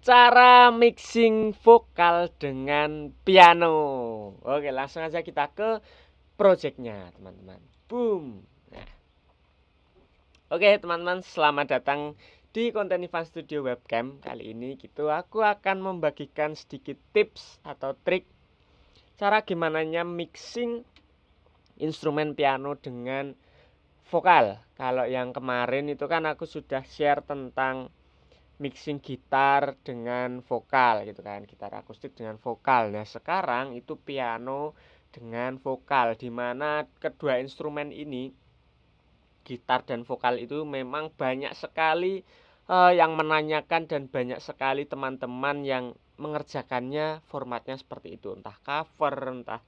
Cara mixing vokal dengan piano. Oke, langsung aja kita ke projectnya, teman-teman. Boom. Nah, oke, teman-teman, selamat datang di konten Ivan Studio Webcam. Kali ini aku akan membagikan sedikit tips atau trik cara gimana mixing instrumen piano dengan vokal. Kalau yang kemarin itu kan aku sudah share tentang mixing gitar dengan vokal gitu kan, gitar akustik dengan vokal. Nah, sekarang itu piano dengan vokal, dimana kedua instrumen ini, gitar dan vokal, itu memang banyak sekali yang menanyakan dan banyak sekali teman-teman yang mengerjakannya formatnya seperti itu, entah cover, entah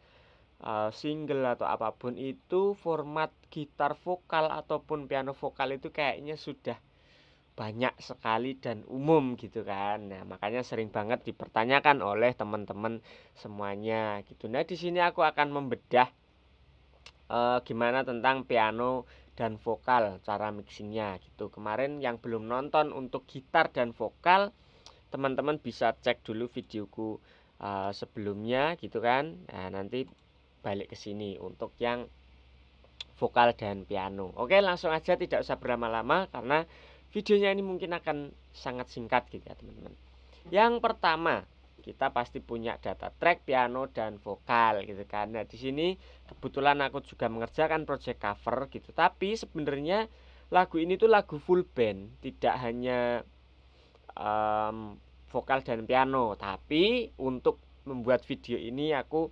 single atau apapun itu, format gitar vokal ataupun piano vokal itu kayaknya sudah banyak sekali dan umum gitu kan. Nah, makanya sering banget dipertanyakan oleh teman-teman semuanya gitu. Nah, di sini aku akan membedah gimana tentang piano dan vokal, cara mixingnya gitu. Kemarin yang belum nonton untuk gitar dan vokal, teman-teman bisa cek dulu videoku sebelumnya gitu kan. Nah, nanti balik ke sini untuk yang vokal dan piano. Oke, langsung aja, tidak usah berlama-lama karena videonya ini mungkin akan sangat singkat gitu ya, teman-teman. Yang pertama, kita pasti punya data track piano dan vokal gitu kan. Nah, di sini kebetulan aku juga mengerjakan project cover gitu. Tapi sebenarnya lagu ini tuh lagu full band, tidak hanya vokal dan piano. Tapi untuk membuat video ini aku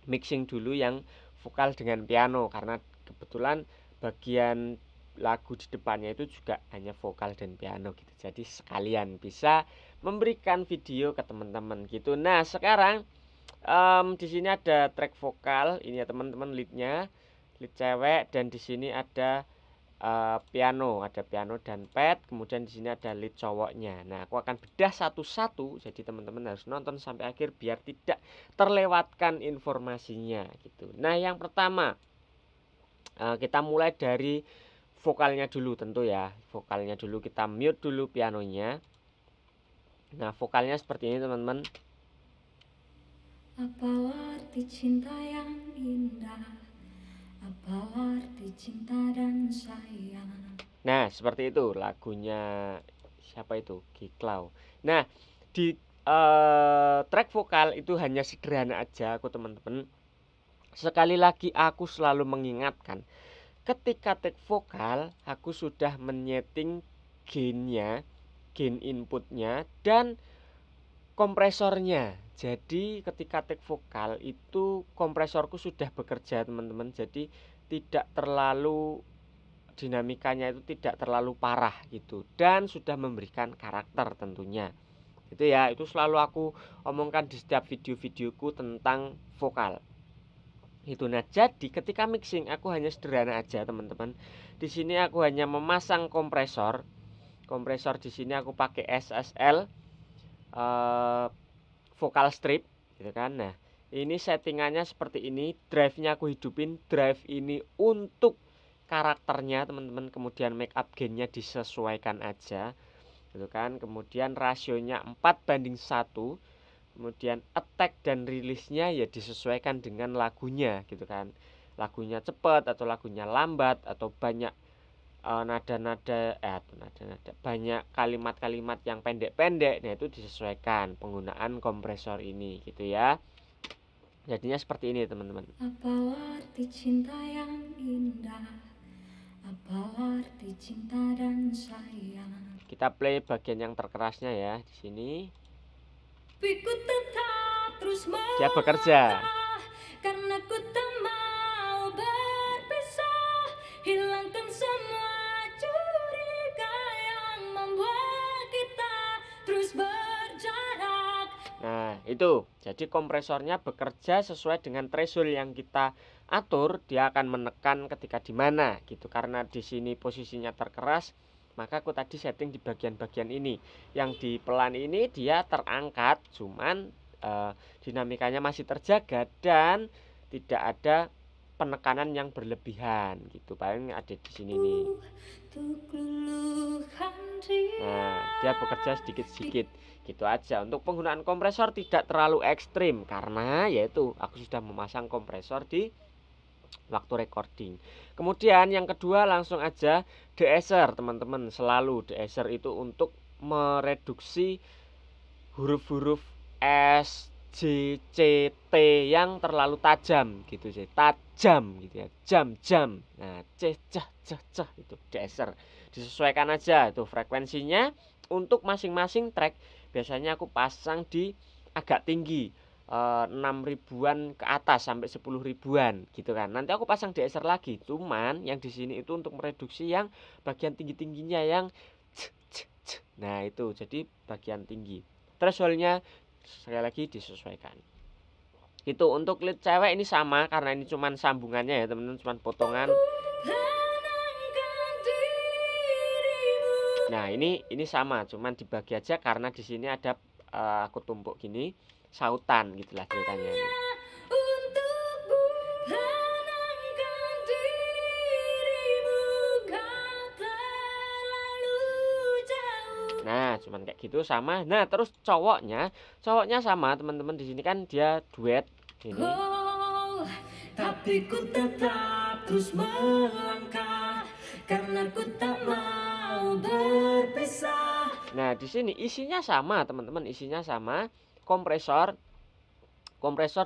mixing dulu yang vokal dengan piano karena kebetulan bagian lagu di depannya itu juga hanya vokal dan piano gitu. Jadi sekalian bisa memberikan video ke teman-teman gitu. Nah, sekarang di sini ada track vokal, ini ya teman-teman, leadnya, lead cewek, dan di sini ada ada piano dan pad, kemudian di sini ada lead cowoknya. Nah, aku akan bedah satu-satu, jadi teman-teman harus nonton sampai akhir biar tidak terlewatkan informasinya gitu. Nah, yang pertama kita mulai dari vokalnya dulu tentu ya. Vokalnya dulu kita mute dulu pianonya. Nah, vokalnya seperti ini teman-teman. Apalah arti cinta yang indah, apalah arti cinta dan sayang. Nah, seperti itu lagunya siapa itu? Giklau. Nah, di track vokal itu hanya sederhana aja aku, teman-teman. Sekali lagi aku selalu mengingatkan, ketika track vokal aku sudah menyeting gainnya, gain inputnya, dan kompresornya. Jadi ketika track vokal itu kompresorku sudah bekerja, teman-teman. Jadi tidak terlalu, dinamikanya itu tidak terlalu parah gitu, dan sudah memberikan karakter tentunya itu ya. Itu selalu aku omongkan di setiap video-videoku tentang vokal itu. Nah, jadi ketika mixing aku hanya sederhana aja, teman-teman. Di sini aku hanya memasang kompresor. Kompresor di sini aku pakai SSL vocal strip gitu kan. Nah, ini settingannya seperti ini. Drive-nya aku hidupin. Drive ini untuk karakternya, teman-teman. Kemudian make up gainnya disesuaikan aja gitu kan. Kemudian rasionya 4:1. Kemudian attack dan rilisnya ya disesuaikan dengan lagunya gitu kan. Lagunya cepat atau lagunya lambat atau banyak nada-nada banyak kalimat-kalimat yang pendek-pendek. Nah, itu disesuaikan penggunaan kompresor ini gitu ya. Jadinya seperti ini, teman-teman. Apalah arti cinta yang indah, apalah arti cinta dan sayang. Kita play bagian yang terkerasnya ya di sini. Ku tetap terus Dia bekerja. karena ku tak mau berpisah, hilangkan semua curiga yang membuat kita terus berjarak. Nah, itu. Jadi kompresornya bekerja sesuai dengan threshold yang kita atur. Dia akan menekan ketika di mana gitu. Karena di sini posisinya terkeras, maka aku tadi setting di bagian-bagian ini. Yang di pelan ini dia terangkat, cuman dinamikanya masih terjaga dan tidak ada penekanan yang berlebihan gitu. Paling ada di sini nih. Nah, dia bekerja sedikit-sedikit gitu aja. Untuk penggunaan kompresor tidak terlalu ekstrim karena yaitu aku sudah memasang kompresor di waktu recording. Kemudian yang kedua langsung aja de-esser teman-teman. Selalu de-esser itu untuk mereduksi huruf-huruf S, J, C, T yang terlalu tajam gitu sih. Tajam gitu ya. Jam. Nah, C, C itu de-esser. Disesuaikan aja itu frekuensinya. Untuk masing-masing track biasanya aku pasang di agak tinggi, 6 ribuan ke atas sampai 10 ribuan gitu kan. Nanti aku pasang de-esser lagi. Cuman yang di sini itu untuk mereduksi yang bagian tinggi-tingginya yang nah itu jadi bagian tinggi. Thresholdnya sekali lagi disesuaikan. Itu untuk lead cewek ini sama karena ini cuman sambungannya ya teman-teman, cuman potongan. Nah, ini sama, cuman dibagi aja karena di sini ada aku tumpuk gini, sautan gitulah ceritanya ini. Nah, cuman kayak gitu sama. Nah, terus cowoknya sama teman-teman, di sini kan dia duet ini. Tapi ku tetap terus melangkah karena ku tak mau berpisah. Nah, di sini isinya sama, teman-teman, isinya sama. Kompresor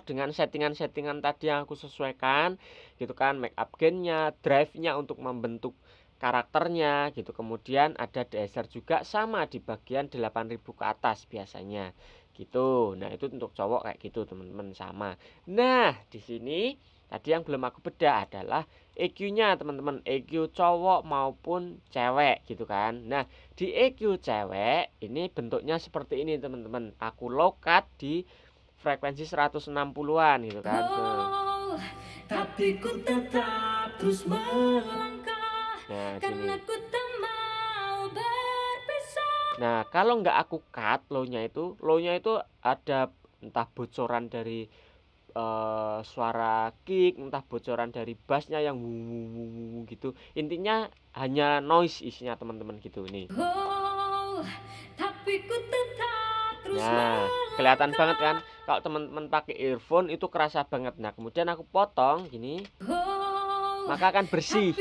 dengan settingan-settingan tadi yang aku sesuaikan gitu kan, make up gainnya, drive-nya untuk membentuk karakternya gitu. Kemudian ada de-esser juga sama di bagian 8000 ke atas biasanya gitu. Nah, itu untuk cowok kayak gitu, teman-teman, sama. Nah, di sini tadi yang belum aku bedah adalah EQ-nya, teman-teman. EQ cowok maupun cewek gitu kan. Nah, di EQ cewek ini bentuknya seperti ini, teman-teman. Aku low cut di frekuensi 160-an gitu kan. Tapi ku tetap terus melangkah. Nah, sini. Nah, kalau nggak aku cut low-nya itu ada entah bocoran dari suara kick, entah bocoran dari bassnya yang gitu. Intinya hanya noise isinya, teman-teman, gitu nih. Nah, kelihatan banget kan kalau teman-teman pakai earphone itu kerasa banget. Nah, kemudian aku potong gini, maka akan bersih.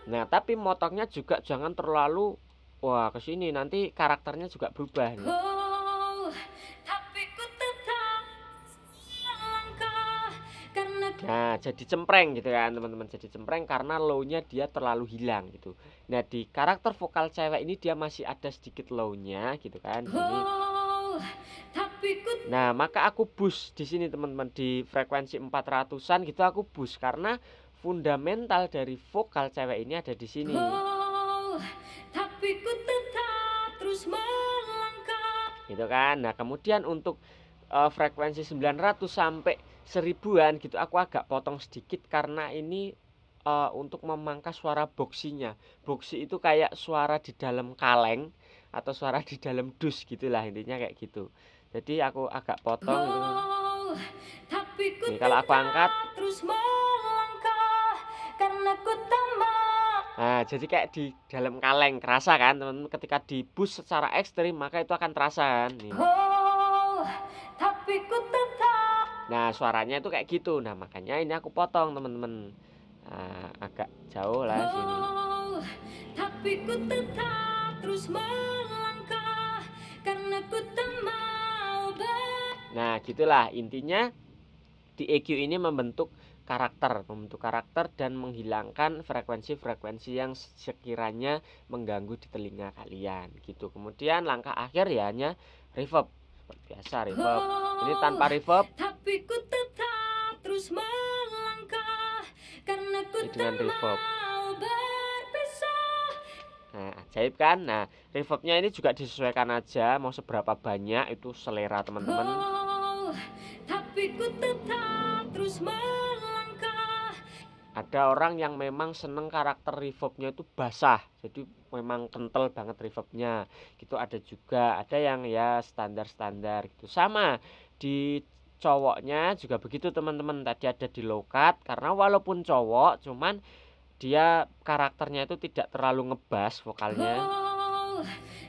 Nah, tapi motongnya juga jangan terlalu ke sini, nanti karakternya juga berubah nih. Nah, jadi cempreng gitu kan, teman-teman. Jadi cempreng karena low-nya dia terlalu hilang gitu. Nah, di karakter vokal cewek ini dia masih ada sedikit low-nya gitu kan. Ini. Nah, maka aku boost di sini, teman-teman, di frekuensi 400-an gitu aku boost karena fundamental dari vokal cewek ini ada di sini. Gitu kan. Nah, kemudian untuk frekuensi 900 sampai 1000-an gitu aku agak potong sedikit karena ini untuk memangkas suara boxinya. Boxy itu kayak suara di dalam kaleng atau suara di dalam dus gitulah, intinya kayak gitu. Jadi aku agak potong gitu. Nih, kalau aku angkat, nah, jadi kayak di dalam kaleng, kerasa kan, teman-teman. Ketika di boost secara ekstrim maka itu akan terasa kan. Nih. Nah, suaranya itu kayak gitu. Nah, makanya ini aku potong, teman-teman. Nah, agak jauh lah sini. Nah, gitulah intinya di EQ ini membentuk karakter dan menghilangkan frekuensi-frekuensi yang sekiranya mengganggu di telinga kalian gitu. Kemudian langkah akhir ya hanya reverb. Seperti biasa reverb. Ini tanpa reverb. Ini dengan reverb. Nah, ajaib kan? Nah, reverbnya ini juga disesuaikan aja, mau seberapa banyak itu selera teman-teman. Ada orang yang memang seneng karakter reverbnya itu basah, jadi memang kental banget reverbnya gitu. Ada juga, ada yang ya standar-standar gitu. Sama di cowoknya juga begitu teman-teman, tadi ada di low cut karena walaupun cowok cuman dia karakternya itu tidak terlalu ngebass vokalnya.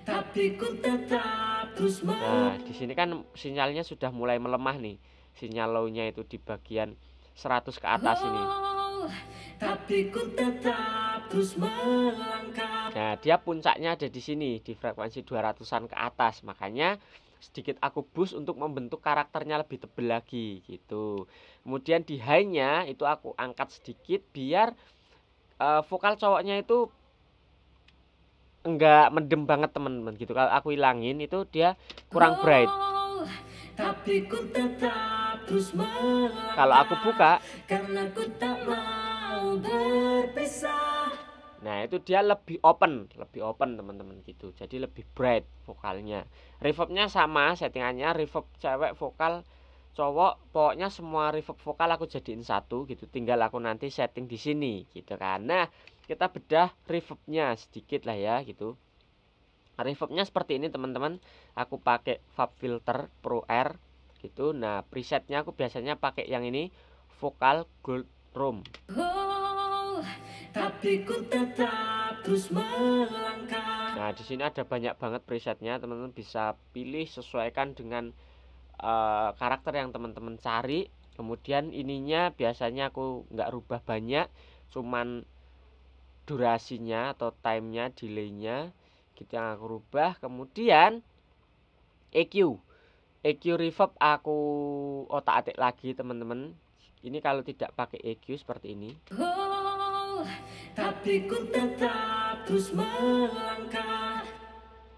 Tapi ku tetap terus Nah, di sini kan sinyalnya sudah mulai melemah nih. Sinyal low-nya itu di bagian 100 ke atas ini. Tapi ku tetap terus melangkah. Nah, dia puncaknya ada di sini, di frekuensi 200-an ke atas. Makanya sedikit aku boost untuk membentuk karakternya lebih tebal lagi gitu. Kemudian di high-nya itu aku angkat sedikit biar vokal cowoknya itu enggak mendem banget teman-teman gitu. Kalau aku hilangin itu dia kurang bright. Tapi ku tetap terus melangkah. Kalau aku buka, karena ku tak mau berpisah. nah itu dia lebih open teman-teman gitu. Jadi lebih bright vokalnya. Reverbnya sama settingannya, reverb cewek vokal cowok, pokoknya semua reverb vokal aku jadiin satu gitu. Tinggal aku nanti setting di sini gitu kan. Nah, kita bedah reverbnya sedikit lah ya gitu. Reverbnya seperti ini teman-teman. Aku pakai FabFilter Pro R gitu. Nah, presetnya aku biasanya pakai yang ini, Vocal Gold Room. Tapi ku tetap terus melangkah. Nah, di sini ada banyak banget presetnya, teman-teman bisa pilih sesuaikan dengan karakter yang teman-teman cari. Kemudian ininya biasanya aku nggak rubah banyak, cuman durasinya atau timenya, delaynya gitu yang aku rubah. Kemudian EQ reverb aku otak-atik lagi teman-teman. Ini kalau tidak pakai EQ seperti ini. Tapi ku tetap terus melangkah.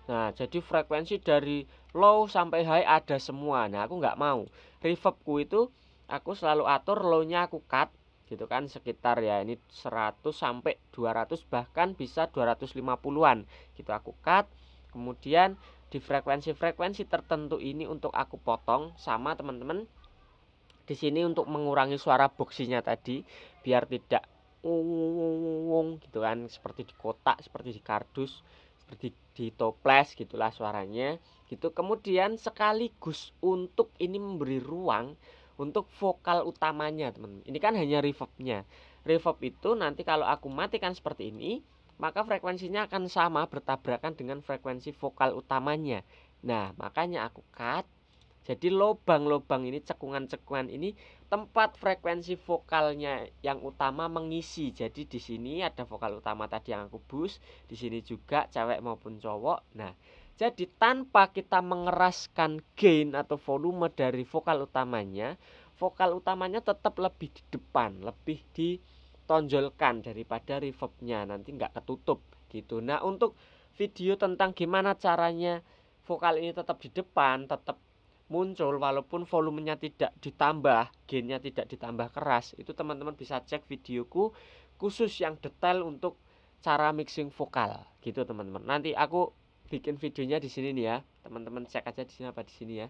Nah, jadi frekuensi dari low sampai high ada semua. Nah, aku nggak mau. Reverbku itu aku selalu atur low-nya aku cut gitu kan, sekitar ya ini 100 sampai 200 bahkan bisa 250-an gitu aku cut. Kemudian di frekuensi-frekuensi tertentu ini untuk aku potong sama teman-teman. Di sini untuk mengurangi suara boxinya tadi biar tidak gitu kan, seperti di kotak, seperti di kardus, seperti di toples gitulah suaranya gitu. Kemudian sekaligus untuk ini memberi ruang untuk vokal utamanya teman. Ini kan hanya reverbnya. Reverb itu nanti kalau aku matikan seperti ini, maka frekuensinya akan sama bertabrakan dengan frekuensi vokal utamanya. Nah, makanya aku cut. Jadi lobang-lobang ini, cekungan-cekungan ini tempat frekuensi vokalnya yang utama mengisi. Jadi di sini ada vokal utama tadi yang aku boost, di sini juga cewek maupun cowok. Nah, jadi tanpa kita mengeraskan gain atau volume dari vokal utamanya tetap lebih di depan, lebih ditonjolkan daripada reverbnya, nanti nggak ketutup gitu. Nah, untuk video tentang gimana caranya vokal ini tetap di depan, tetap muncul walaupun volumenya tidak ditambah, gainnya tidak ditambah keras, itu teman-teman bisa cek videoku khusus yang detail untuk cara mixing vokal gitu teman-teman. Nanti aku bikin videonya di sini nih ya, teman-teman cek aja di sini apa di sini ya.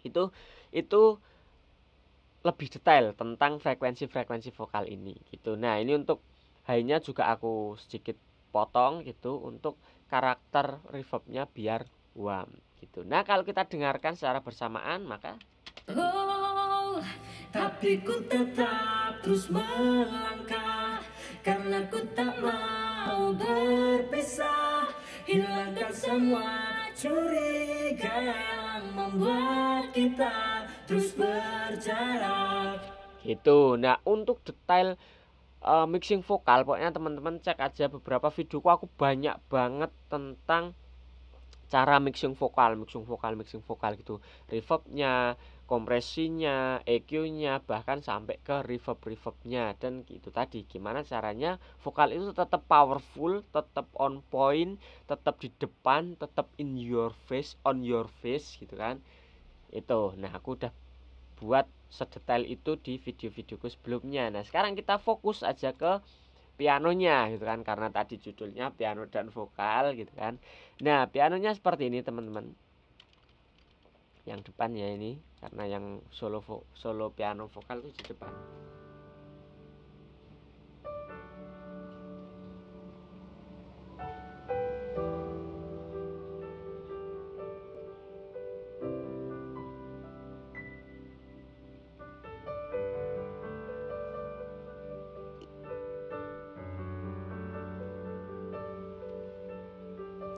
Itu lebih detail tentang frekuensi-frekuensi vokal ini gitu. Nah, ini untuk high-nya juga aku sedikit potong gitu untuk karakter reverbnya biar warm gitu. Nah, kalau kita dengarkan secara bersamaan maka tapi ku tetap terus melangkah karena ku tak mau berpisah. Hilangkan semua curiga yang membuat kita terus berjarak gitu. Nah, untuk detail mixing vokal pokoknya teman-teman cek aja beberapa videoku, aku banyak banget tentang cara mixing vokal gitu, reverbnya, kompresinya, EQ-nya, bahkan sampai ke reverbnya dan gitu tadi gimana caranya vokal itu tetap powerful, tetap on point, tetap di depan, tetap in your face, on your face gitu kan. Itu nah aku udah buat sedetail itu di video-videoku sebelumnya. Nah, sekarang kita fokus aja ke pianonya gitu kan, karena tadi judulnya piano dan vokal gitu kan. Nah, pianonya seperti ini teman-teman. Yang depan ya ini, karena yang solo piano vokal itu di depan.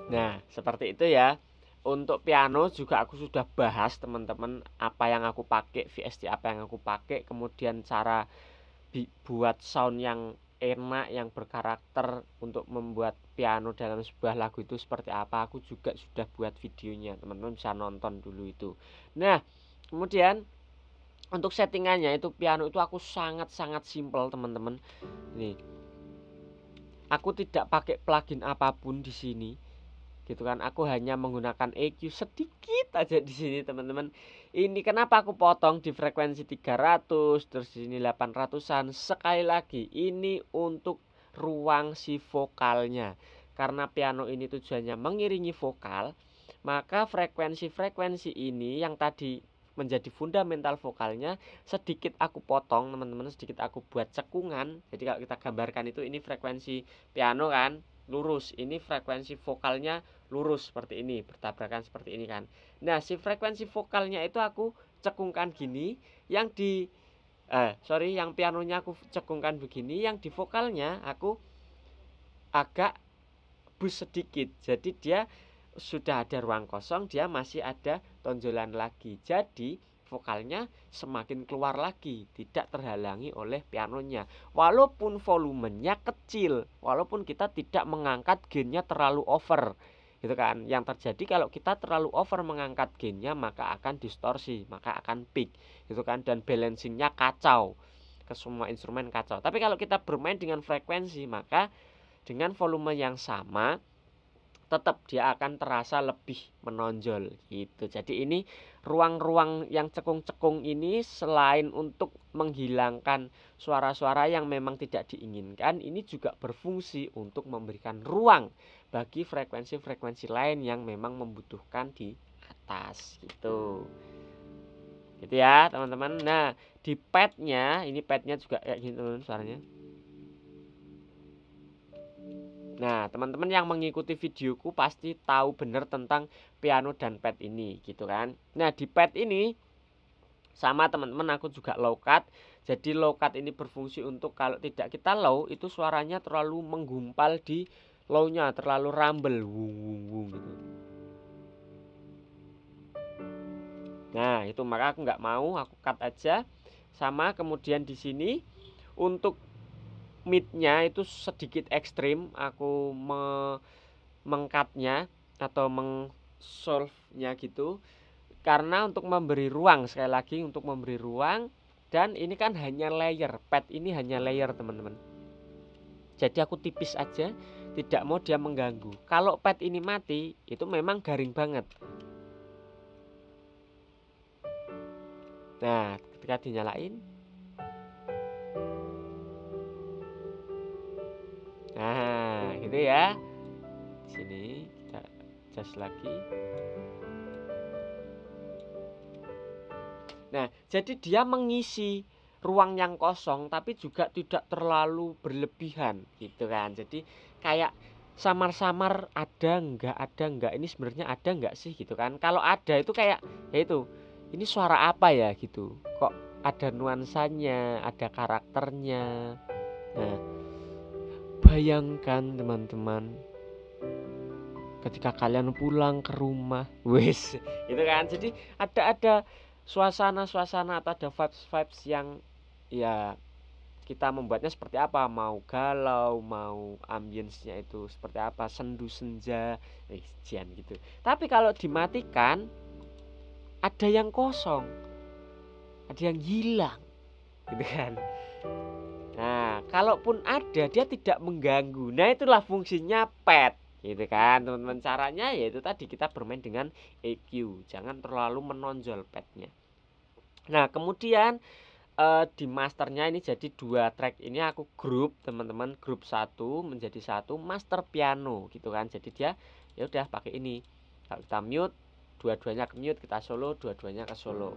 Nah, seperti itu ya. Untuk piano juga aku sudah bahas teman-teman, apa yang aku pakai, VST apa yang aku pakai, kemudian cara buat sound yang enak, yang berkarakter untuk membuat piano dalam sebuah lagu itu seperti apa. Aku juga sudah buat videonya, teman-teman bisa nonton dulu itu. Nah, kemudian untuk settingannya itu piano itu aku sangat-sangat simple teman-teman. Nih, aku tidak pakai plugin apapun di sini gitu kan. Aku hanya menggunakan EQ sedikit aja di sini teman-teman. Ini kenapa aku potong di frekuensi 300 terus di sini 800-an. Sekali lagi ini untuk ruang si vokalnya, karena piano ini tujuannya mengiringi vokal, maka frekuensi-frekuensi ini yang tadi menjadi fundamental vokalnya sedikit aku potong teman-teman, sedikit aku buat cekungan. Jadi kalau kita gambarkan itu, ini frekuensi piano kan lurus, ini frekuensi vokalnya lurus seperti ini, bertabrakan seperti ini kan. Nah, si frekuensi vokalnya itu aku cekungkan gini, yang di yang pianonya aku cekungkan begini, yang di vokalnya aku agak bus sedikit. Jadi dia sudah ada ruang kosong, dia masih ada tonjolan lagi. Jadi vokalnya semakin keluar lagi, tidak terhalangi oleh pianonya. Walaupun volumenya kecil, walaupun kita tidak mengangkat gainnya terlalu over, gitu kan. Yang terjadi kalau kita terlalu over mengangkat gainnya, maka akan distorsi, maka akan peak, gitu kan. Dan balancingnya kacau, ke semua instrumen kacau. Tapi kalau kita bermain dengan frekuensi, maka dengan volume yang sama tetap dia akan terasa lebih menonjol gitu. Jadi ini ruang-ruang yang cekung-cekung ini selain untuk menghilangkan suara-suara yang memang tidak diinginkan, ini juga berfungsi untuk memberikan ruang bagi frekuensi-frekuensi lain yang memang membutuhkan di atas gitu. Gitu ya teman-teman. Nah, di padnya, ini padnya juga kayak gini teman-teman suaranya. Nah, teman-teman yang mengikuti videoku pasti tahu benar tentang piano dan pad ini gitu kan. Nah, di pad ini sama teman-teman, aku juga low cut. Jadi low cut ini berfungsi untuk kalau tidak kita low, itu suaranya terlalu menggumpal di low-nya, terlalu rumble wung wung wung gitu. Nah, itu maka aku nggak mau, aku cut aja. Sama kemudian di sini untuk midnya itu sedikit ekstrim, aku mengcutnya atau mengsolve-nya gitu, karena untuk memberi ruang, sekali lagi untuk memberi ruang. Dan ini kan hanya layer, pad ini hanya layer teman-teman, jadi aku tipis aja, tidak mau dia mengganggu. Kalau pad ini mati itu memang garing banget. Nah, ketika dinyalain, nah gitu ya. Di sini kita adjust lagi. Nah, jadi dia mengisi ruang yang kosong tapi juga tidak terlalu berlebihan gitu kan. Jadi kayak samar-samar, ada enggak, ini sebenarnya ada enggak sih gitu kan. Kalau ada itu kayak ya itu, ini suara apa ya gitu. Kok ada nuansanya, ada karakternya. Nah, bayangkan teman-teman ketika kalian pulang ke rumah, wes, gitu kan. Jadi ada suasana-suasana atau ada vibes-vibes yang ya kita membuatnya seperti apa, mau galau, mau ambience-nya itu seperti apa, sendu senja, jian gitu. Tapi kalau dimatikan, ada yang kosong, ada yang hilang, gitu kan. Nah, kalaupun ada, dia tidak mengganggu. Nah, itulah fungsinya pad, gitu kan teman-teman. Caranya yaitu tadi, kita bermain dengan EQ, jangan terlalu menonjol padnya. Nah, kemudian di masternya ini jadi 2 track ini aku grup teman-teman, grup satu menjadi satu master piano gitu kan. Jadi dia ya udah pakai ini, kalau kita mute dua-duanya ke mute, kita solo dua-duanya ke solo.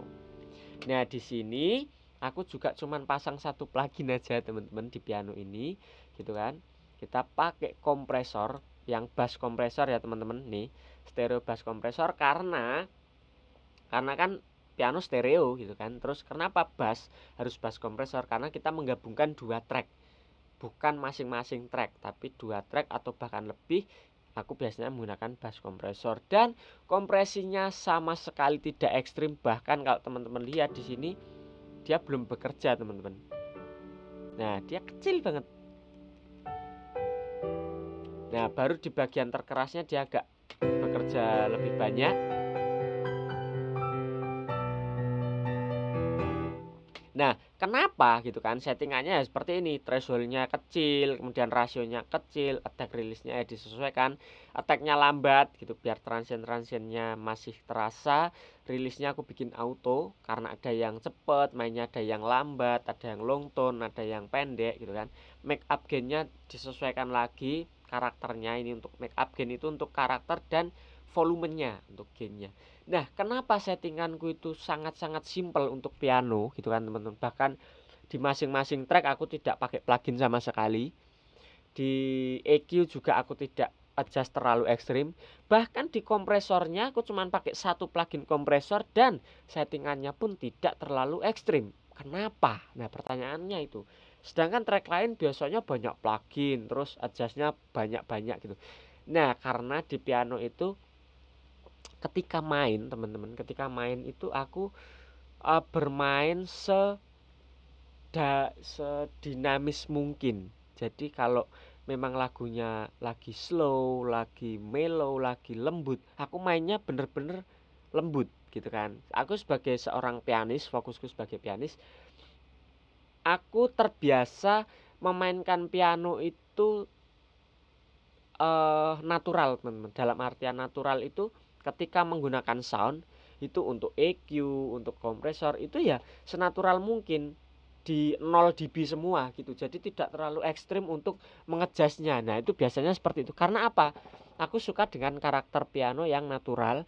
Nah, di sini aku juga cuman pasang satu plugin aja teman-teman di piano ini gitu kan. Kita pakai kompresor yang bass kompresor ya teman-teman, nih stereo bass kompresor, karena kan piano stereo gitu kan. Terus kenapa bass harus bass kompresor? Karena kita menggabungkan 2 track, bukan masing-masing track, tapi 2 track atau bahkan lebih aku biasanya menggunakan bass kompresor dan kompresinya sama sekali tidak ekstrim. Bahkan kalau teman-teman lihat di sini dia belum bekerja teman-teman. Nah, dia kecil banget. Nah, baru di bagian terkerasnya dia agak bekerja lebih banyak. Nah, kenapa gitu kan? Settingannya ya seperti ini, thresholdnya kecil, kemudian rasionya kecil, attack release-nya ya disesuaikan, attack-nya lambat gitu biar transien-transiennya masih terasa. Release-nya aku bikin auto karena ada yang cepet, mainnya ada yang lambat, ada yang long tone, ada yang pendek gitu kan. Make up gain-nya disesuaikan lagi, karakternya ini untuk make up gain itu untuk karakter dan volumenya untuk gain-nya. Nah, kenapa settinganku itu sangat-sangat simple untuk piano gitu kan teman-teman. Bahkan di masing-masing track aku tidak pakai plugin sama sekali. Di EQ juga aku tidak adjust terlalu ekstrim. Bahkan di kompresornya aku cuma pakai satu plugin kompresor dan settingannya pun tidak terlalu ekstrim. Kenapa? Nah, pertanyaannya itu. Sedangkan track lain biasanya banyak plugin, terus adjustnya banyak-banyak gitu. Nah, karena di piano itu ketika main teman-teman, ketika main itu aku bermain sedinamis mungkin. Jadi kalau memang lagunya lagi slow, lagi mellow, lagi lembut, aku mainnya bener-bener lembut gitu kan. Aku sebagai seorang pianis, fokusku sebagai pianis, aku terbiasa memainkan piano itu natural teman-teman. Dalam artian natural itu ketika menggunakan sound itu untuk EQ, untuk kompresor itu ya senatural mungkin di 0 dB semua gitu. Jadi tidak terlalu ekstrim untuk mengejasnya. Nah, itu biasanya seperti itu. Karena apa? Aku suka dengan karakter piano yang natural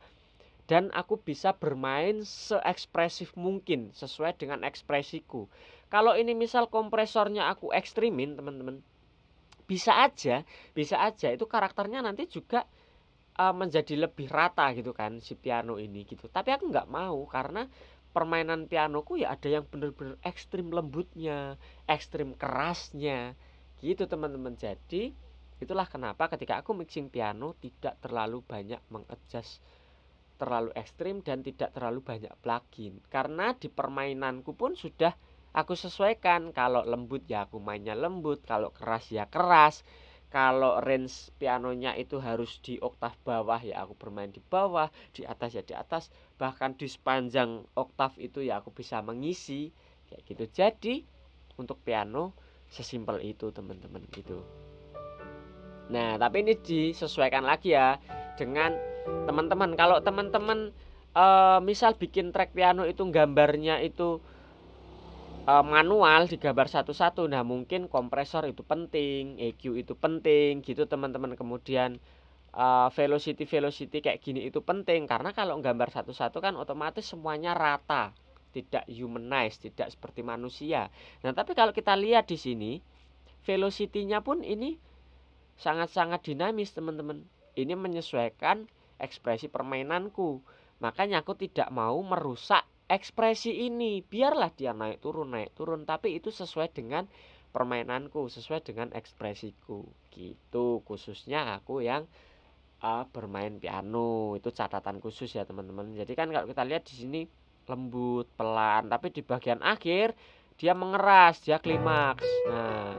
dan aku bisa bermain seekspresif mungkin sesuai dengan ekspresiku. Kalau ini misal kompresornya aku ekstrimin, teman-teman, bisa aja itu karakternya nanti juga menjadi lebih rata gitu kan si piano ini gitu. Tapi aku nggak mau karena permainan pianoku ya ada yang bener-bener ekstrim lembutnya, ekstrim kerasnya gitu teman-teman. Jadi itulah kenapa ketika aku mixing piano tidak terlalu banyak mengadjust terlalu ekstrim dan tidak terlalu banyak plugin. Karena di permainanku pun sudah aku sesuaikan. Kalau lembut ya aku mainnya lembut, kalau keras ya keras. Kalau range pianonya itu harus di oktav bawah ya aku bermain di bawah, di atas ya di atas. Bahkan di sepanjang oktav itu ya aku bisa mengisi kayak gitu. Jadi untuk piano sesimpel itu teman-teman gitu. Nah, tapi ini disesuaikan lagi ya dengan teman-teman. Kalau teman-teman misal bikin track piano itu gambarnya itu manual digambar satu-satu. Nah, mungkin kompresor itu penting, EQ itu penting gitu teman-teman. Kemudian velocity kayak gini itu penting karena kalau gambar satu-satu kan otomatis semuanya rata, tidak humanized, tidak seperti manusia. Nah, tapi kalau kita lihat di sini velocity-nya pun ini sangat-sangat dinamis teman-teman. Ini menyesuaikan ekspresi permainanku. Makanya aku tidak mau merusak ekspresi ini. Biarlah dia naik turun. Tapi itu sesuai dengan permainanku, sesuai dengan ekspresiku. Gitu. Khususnya aku yang bermain piano. Itu catatan khusus ya teman-teman. Jadi kan kalau kita lihat di sini lembut, pelan. Tapi di bagian akhir dia mengeras, dia klimaks. Nah,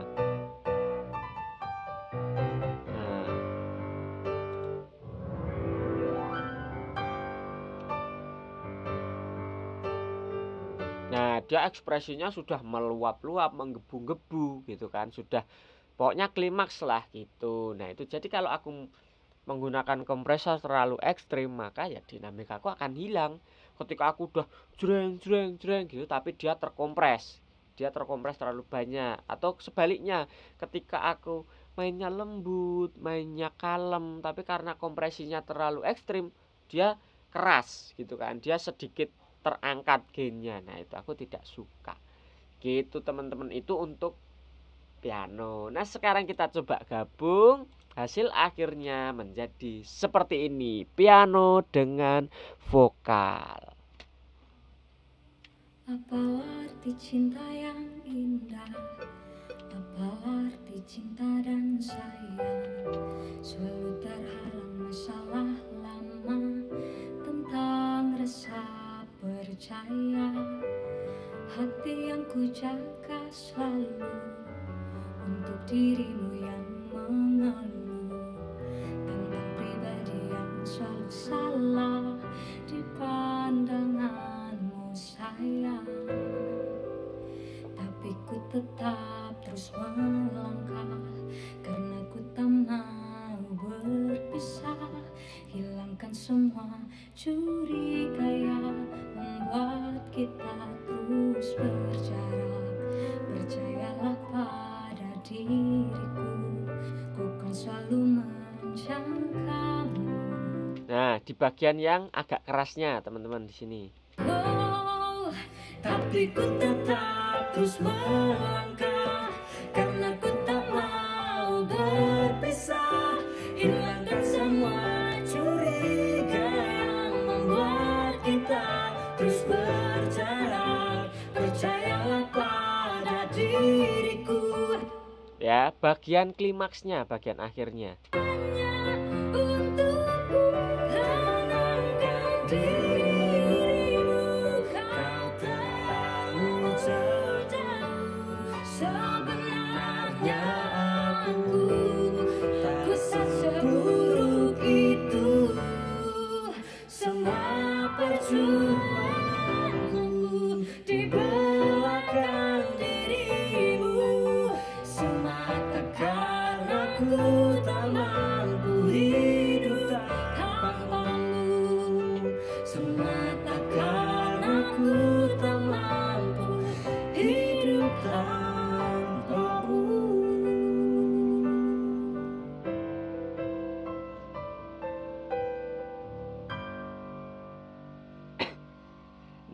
Nah, dia ekspresinya sudah meluap-luap, menggebu-gebu gitu kan. Sudah pokoknya klimaks lah gitu. Nah, itu jadi kalau aku menggunakan kompresor terlalu ekstrim, maka ya dinamikaku akan hilang. Ketika aku udah jreng gitu, tapi dia terkompres. Dia terkompres terlalu banyak. Atau sebaliknya, ketika aku mainnya lembut, mainnya kalem, tapi karena kompresinya terlalu ekstrim, dia keras gitu kan. Dia sedikit terangkat gainnya. Nah, itu aku tidak suka. Gitu teman-teman, itu untuk piano. Nah, sekarang kita coba gabung. Hasil akhirnya menjadi seperti ini. Piano dengan vokal. Apa arti cinta yang indah? Apa arti cinta dan sayang? Selalu terhalang masalah lama tentang rasa percaya. Hati yang ku jaga selalu untuk dirimu yang mengeluh tentang pribadi yang selalu salah di pandanganmu sayang. Tapi ku tetap terus melangkah karena ku tak mau berpisah. Hilangkan semua curiga yang membuat kita terus berjarak. Percayalah pada diriku, ku kan selalu menjagamu. Nah, di bagian yang agak kerasnya teman-teman di sini. Oh, tapi ku tetap terus melangkah karena ku tak mau berpisah. Hilangkan semua curiga yang membuat kita terus berjarak. Percayalah pada diriku. Ya, bagian klimaksnya, bagian akhirnya. Hanya untukku tenangkan dirimu. Kau terlalu jauh. Sebenarnya aku tak seburuk itu. Semua perjuanganku di belakang dirimu. Semata karena ku tak mampu hidup tanpamu. Semata karena ku tak mampu hidup tanpamu.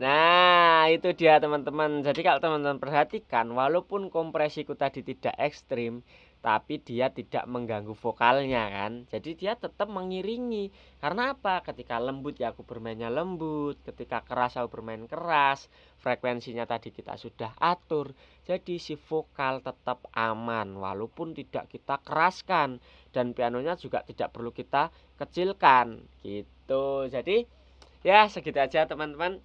Nah, itu dia teman-teman. Jadi kalau teman-teman perhatikan, walaupun kompresiku tadi tidak ekstrim, tapi dia tidak mengganggu vokalnya kan. Jadi dia tetap mengiringi. Karena apa? Ketika lembut ya aku bermainnya lembut, ketika keras aku bermain keras. Frekuensinya tadi kita sudah atur. Jadi si vokal tetap aman walaupun tidak kita keraskan, dan pianonya juga tidak perlu kita kecilkan gitu. Jadi ya segitu aja teman-teman.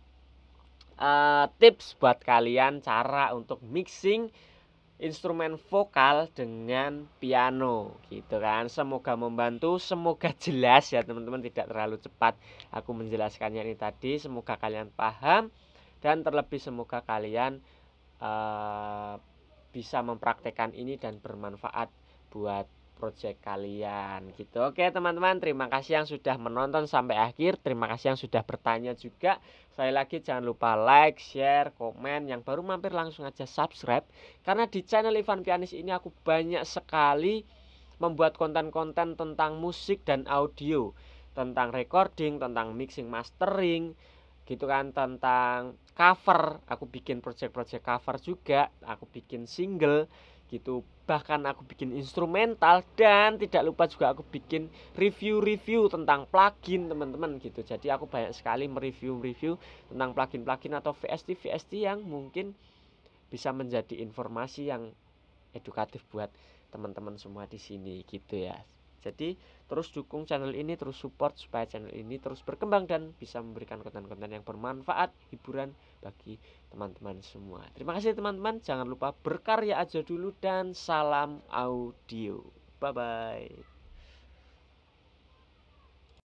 Tips buat kalian cara untuk mixing instrumen vokal dengan piano gitu kan. Semoga membantu, semoga jelas ya teman-teman, tidak terlalu cepat aku menjelaskannya ini tadi. Semoga kalian paham dan terlebih semoga kalian bisa mempraktekkan ini dan bermanfaat buat project kalian gitu. Oke teman-teman, terima kasih yang sudah menonton sampai akhir. Terima kasih yang sudah bertanya juga. Sekali lagi jangan lupa like, share, komen. Yang baru mampir langsung aja subscribe, karena di channel Ivan Pianis ini aku banyak sekali membuat konten-konten tentang musik dan audio, tentang recording, tentang mixing mastering gitu kan, tentang cover. Aku bikin project-project cover juga, aku bikin single gitu, bahkan aku bikin instrumental, dan tidak lupa juga aku bikin review-review tentang plugin teman-teman gitu. Jadi aku banyak sekali mereview tentang plugin-plugin atau VST yang mungkin bisa menjadi informasi yang edukatif buat teman-teman semua di sini gitu ya. Jadi terus dukung channel ini, terus support supaya channel ini terus berkembang dan bisa memberikan konten-konten yang bermanfaat, hiburan bagi teman-teman semua. Terima kasih teman-teman, jangan lupa berkarya aja dulu dan salam audio. Bye bye.